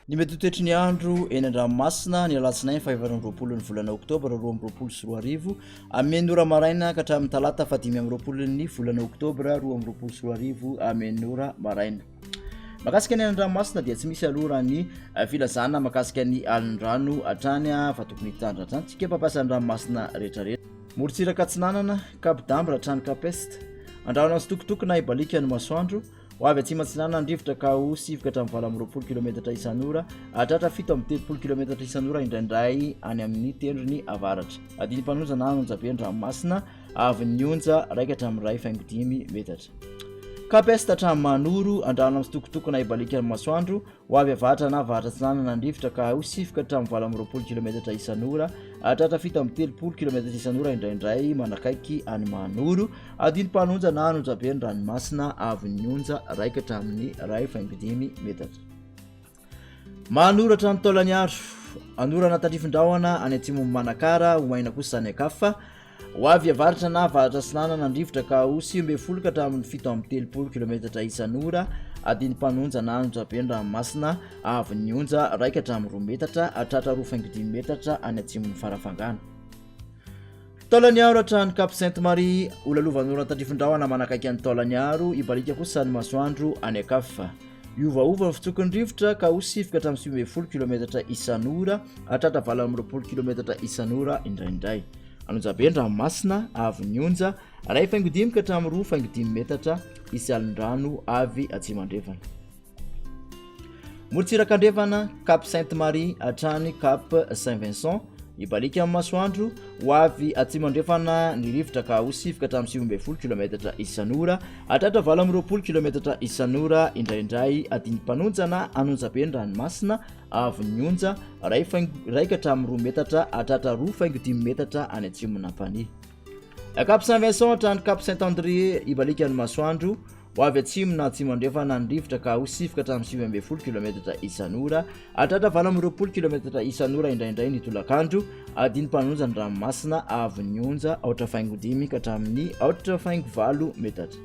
Ny mety toetry ny andro eny an-dranomasina ny alatsinainy 5 ny volana Octobre 2024 amin'ny ora maraina ka hatramin'ny talata 5 ny volana Octobre 2024 amin'ny ora maraina. Makasika ny an-dranomasina dia tsy misy aloha ny filazana makasika ny alin-drano hatrany fa tokony hitandra hatrany tsika mpampiasa an-dranomasina rehetrarehetra. Morontsiraka tsinanana, cap d'ambre hatrany capeste, andrahona sitokotokona ibalika ny masoandro. Hoavy atsy matsinana andrivotra ka ho 7 hatramin'ny 20 km isan'ora, hatratra 7 km isan'ora indraindray any amin'ny tendrony avaratra. Adiny mpanonjana anonjabe an-dranomasina avy ny onja 1.5 metatra. Capeste hatramin'ny manoro andrahona amin'ny sitokotokona ibalika ny masoandro. Hoavy avaratra na avaratra tsinanana andrivotra ka ho 7 hatramin'ny 20 km isan'ora, hatratra 7 km isan'ora indraindray manakaiky any manoro. Adiny mpanonja na anonjabe an-dranomasina avy ny onja 1.5 metatra. Manoro hatramin'ny taolany andro, anorana tandrifin-drahona any atsimo Manakara ho maina kosa any akafa. Hoavy avaratra na avaratra sinanana andrivotra ka ho 9 hatramin'ny 7 km isan'ora. Adiny mpanonja na anonjabe an-dranomasina avy ny onja 1.2 metatra, hatratra 2.5 metatra any atsimon'ny farafangana. Taolanyaro hatrany Cap Sainte-Marie, olalovan'orana tandrifin-drahona manakaiky any taolanyaro, ibalika kosa ny masoandro any akafa. Iovaova ny fitsokon'ny rivotra ka ho 7 hatramin'ny 9 km isan'ora, hatratra 20 km isan'ora indraindray. Anonjabe an-dranomasina avy ny onja 1.5 hatramin'ny 2.5 metatra isy alin-drano avy atsimo andrefana. Morontsiraka andrefana, Cap Sainte-Marie hatrany Cap Saint-Vincent, ibalika amin'ny masoandro. Hoavy atsimo andrefana ny rivotra ka ho 7 hatramin'ny 9 km isan'ora, hatratra 20 km isan'ora indraindray. Adiny mpanonjana anonjabe an-dranomasina avy ny onja 1.2 metatra, hatratra 2.5 metatra any atsimona Ampany. Cap Saint-Vincent hatrany Cap Saint-André, ibalika ny masoandro. Hoavy atsimo na atsimo andrefana ny rivotra ka ho 7 hatramin'ny 9 km isan'ora, hatratra 20 km isan'ora indraindray ny tolakandro. Adiny mpanonja ny ranomasina avy ny onja 8.5 hatramin'ny 8.4 metatra.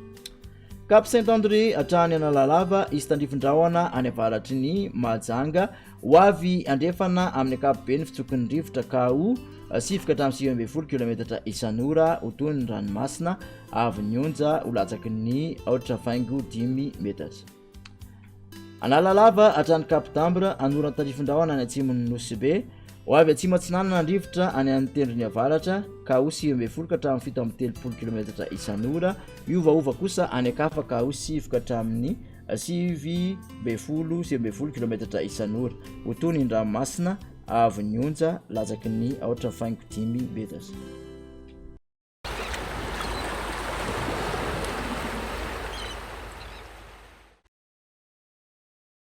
Cap Saint-André hatrany Analalava, isy tandrifin-drahona any avaratry ny Mahajanga. Hoavy andrefana amin'ny akapobe ny fitsokon'ny rivotra ka ho 7 hatramin'ny 9 km isan'ora, otony ny ranomasina avy ny onja ho latsaky ny 8.5 metatra. Analalava hatrany Cap d'Ambre, anorana tandrifin-drahona any atsimon'ny Nosy. Hoavy atsimo atsinanana andrivotra any amin'ny tendrony avaratra ka ho 7 hatramin'ny 7 km isan'ora. Iovaova kosa any akafa ka ho 7 hatramin'ny 7 km isan'ora, otony ny ranomasina avy ny onja latsaky ny 8.5 metatra.